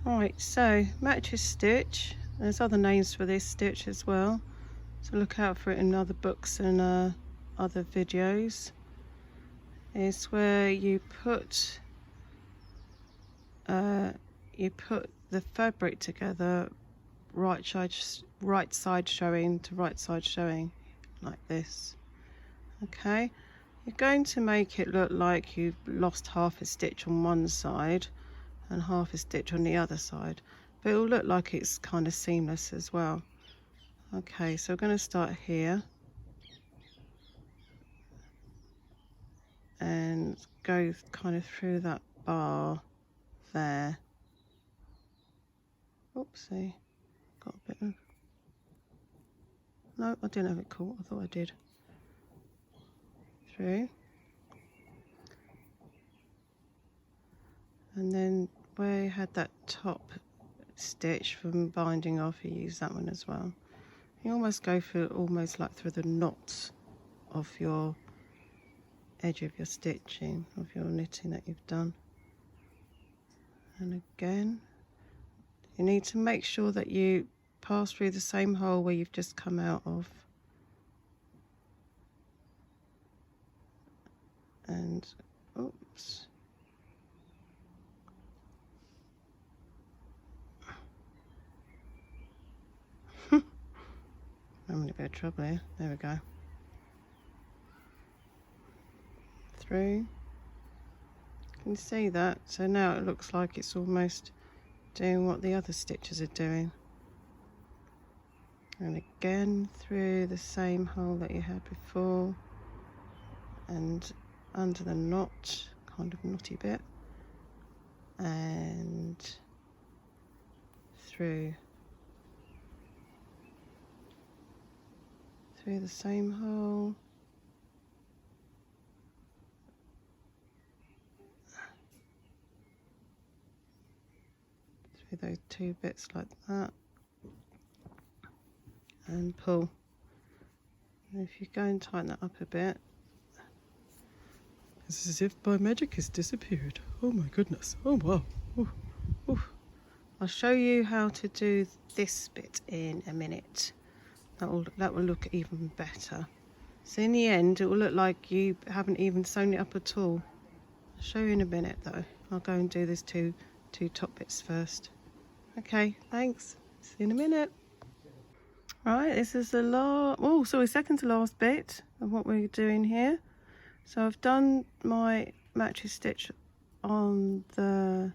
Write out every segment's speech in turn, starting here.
Right, so mattress stitch, there's other names for this stitch as well, so look out for it in other books and other videos. It's where you put the fabric together, right side showing to right side showing, like this. Okay, you're going to make it look like you've lost half a stitch on one side and half a stitch on the other side, but it will look like it's kind of seamless as well. Okay, so we're going to start here and go kind of through that bar there. Oopsie, got a bit of... No, I didn't have it caught, I thought I did. Through. And then where you had that top stitch from binding off, you use that one as well. You almost go through, almost like through the knots of your edge of your stitching, of your knitting that you've done. And again, you need to make sure that you pass through the same hole where you've just come out of. And, oops. I'm in a bit of trouble here. There we go. Through. Can you see that? So now it looks like it's almost doing what the other stitches are doing. And again through the same hole that you had before, and under the knot, kind of knotty bit, and through the same hole, through those two bits like that, and pull. And if you go and tighten that up a bit, it's as if my magic has disappeared. Oh my goodness. Oh wow. Ooh. Ooh. I'll show you how to do this bit in a minute. That will look even better. So in the end, it will look like you haven't even sewn it up at all. I'll show you in a minute though. I'll go and do this two top bits first. Okay, thanks. See you in a minute. Right, this is the second to last bit of what we're doing here. So I've done my mattress stitch on the,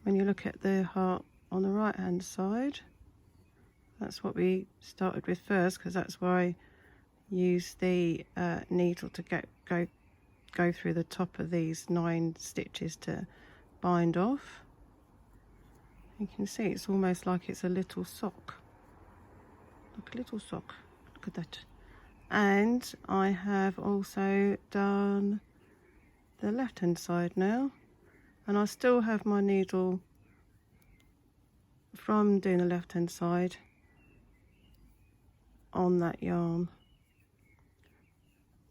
when you look at the heart on the right hand side. That's what we started with first, because that's where I use the needle to go through the top of these 9 stitches to bind off. You can see it's almost like it's a little sock, like a little sock. Look at that. And I have also done the left hand side now, and I still have my needle from doing the left hand side on that yarn.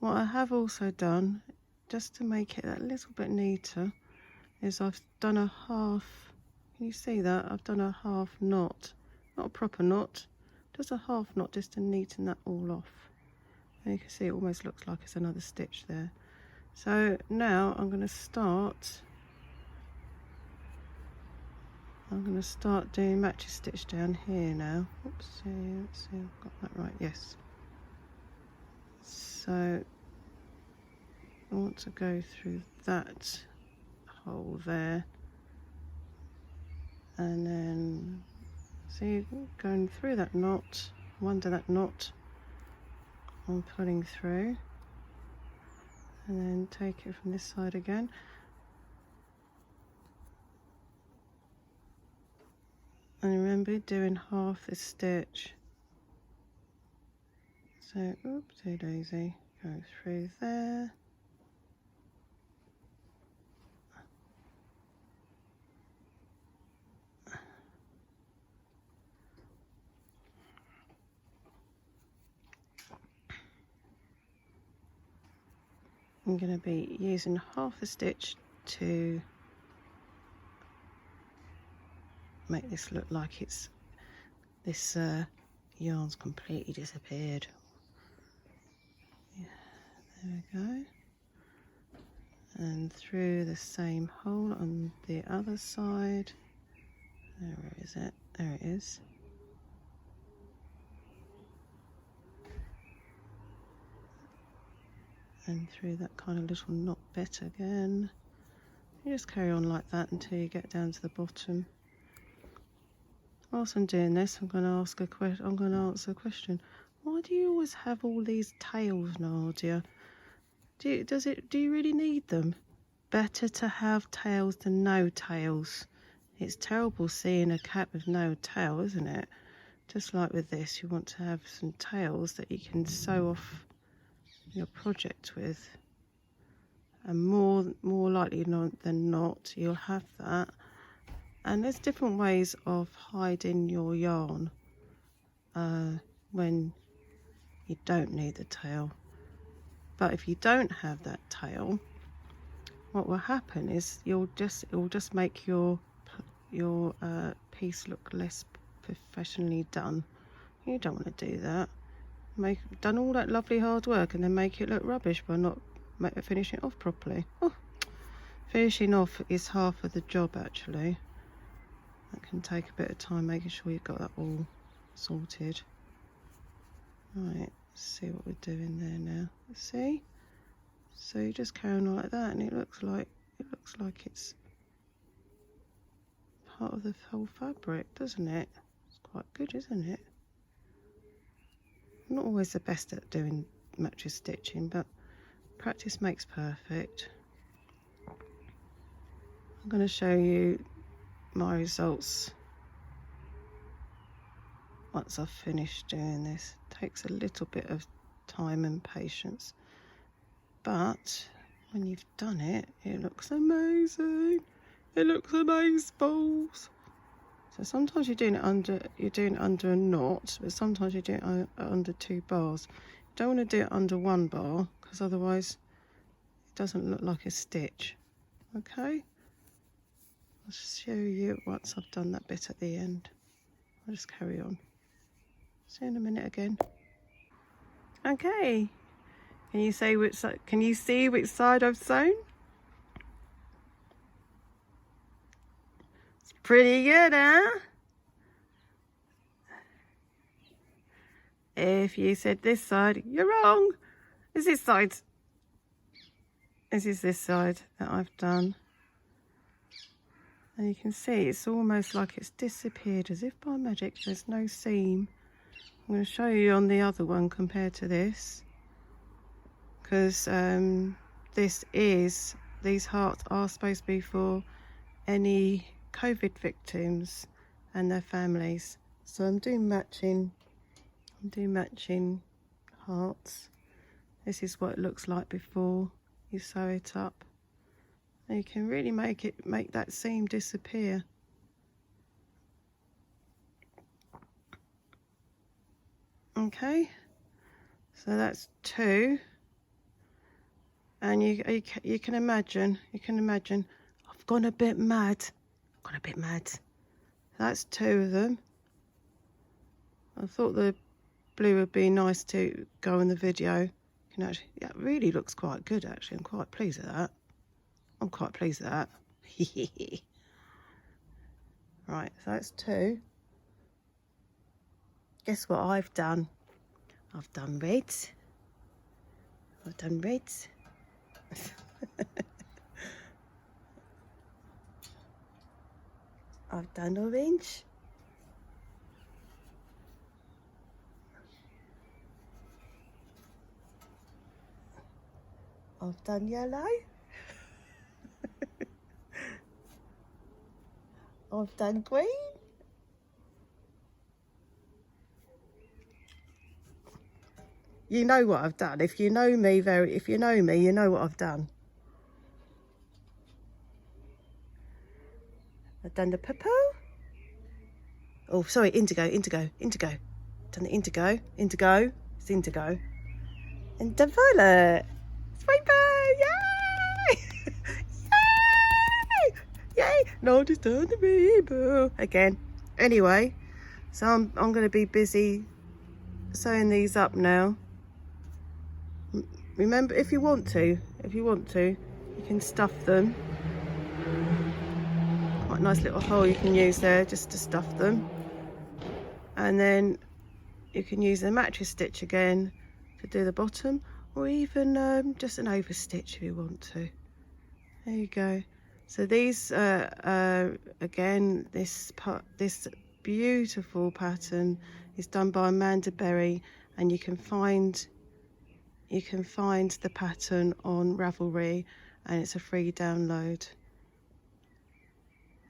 What I have also done, just to make it a little bit neater, is I've done a half, can you see that? I've done a half knot, not a proper knot, just a half knot, just to neaten that all off. And you can see it almost looks like it's another stitch there. So now I'm going to start doing mattress stitch down here now. Oops, let's see, I've got that right, yes. So I want to go through that hole there, and then see, going through that knot, under that knot, I'm pulling through, and then take it from this side again. And remember, doing half the stitch. So, oopsie daisy, go through there. I'm going to be using half a stitch to make this look like it's this yarn's completely disappeared. Yeah, there we go. And through the same hole on the other side. Where is it? There it is. And through that kind of little knot bit again. You just carry on like that until you get down to the bottom. Whilst I'm doing this, I'm going to answer a question. Why do you always have all these tails, Nadia? Do you really need them? Better to have tails than no tails. It's terrible seeing a cat with no tail, isn't it? Just like with this, you want to have some tails that you can sew off your project with. And more likely than not, you'll have that. And there's different ways of hiding your yarn when you don't need the tail. But if you don't have that tail, what will happen is it will just make your piece look less professionally done. You don't want to do that. Done all that lovely hard work and then make it look rubbish by not finishing it off properly. Oh, finishing off is half of the job actually. That can take a bit of time making sure you've got that all sorted. Right, let's see what we're doing there now. See? So you just carry on like that and it looks like it's part of the whole fabric, doesn't it? It's quite good, isn't it? I'm not always the best at doing mattress stitching, but practice makes perfect. I'm going to show you my results once I've finished doing this. It takes a little bit of time and patience, but when you've done it, it looks amazing. It looks amazeballs. So sometimes you're doing it under a knot, but sometimes you're doing it under 2 bars. You don't want to do it under 1 bar because otherwise it doesn't look like a stitch. Okay, I'll show you once I've done that bit at the end. I'll just carry on. See you in a minute again. Okay, can you see which side I've sewn? It's pretty good, huh? If you said this side, you're wrong. It's this side. This is this side that I've done. And you can see it's almost like it's disappeared as if by magic. There's no seam. I'm going to show you on the other one compared to this, because these hearts are supposed to be for any COVID victims and their families. So I'm doing matching hearts. This is what it looks like before you sew it up. And you can really make that seam disappear. Okay, so that's 2, and you can imagine I've gone a bit mad. That's 2 of them. I thought the blue would be nice to go in the video. You can actually, yeah, it really looks quite good actually. I'm quite pleased with that. Right, so that's 2. Guess what I've done? I've done reds. I've done orange. I've done yellow. I've done green. You know what I've done. If you know me, you know what I've done. I've done the purple. Oh, sorry, indigo. Done the indigo. It's indigo. And the violet. Rainbow! Yay! Yay! Yay! Not disturb the people again. Anyway, so I'm going to be busy sewing these up now. Remember, if you want to, you can stuff them. Quite a nice little hole you can use there just to stuff them. And then you can use a mattress stitch again to do the bottom, or even just an overstitch if you want to. There you go. So these, again, this beautiful pattern is done by Amanda Berry, and you can find the pattern on Ravelry, and it's a free download.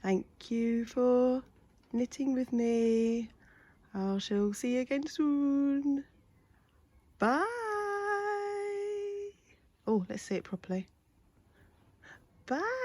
Thank you for knitting with me. I shall see you again soon. Bye. Oh, let's say it properly. Bye.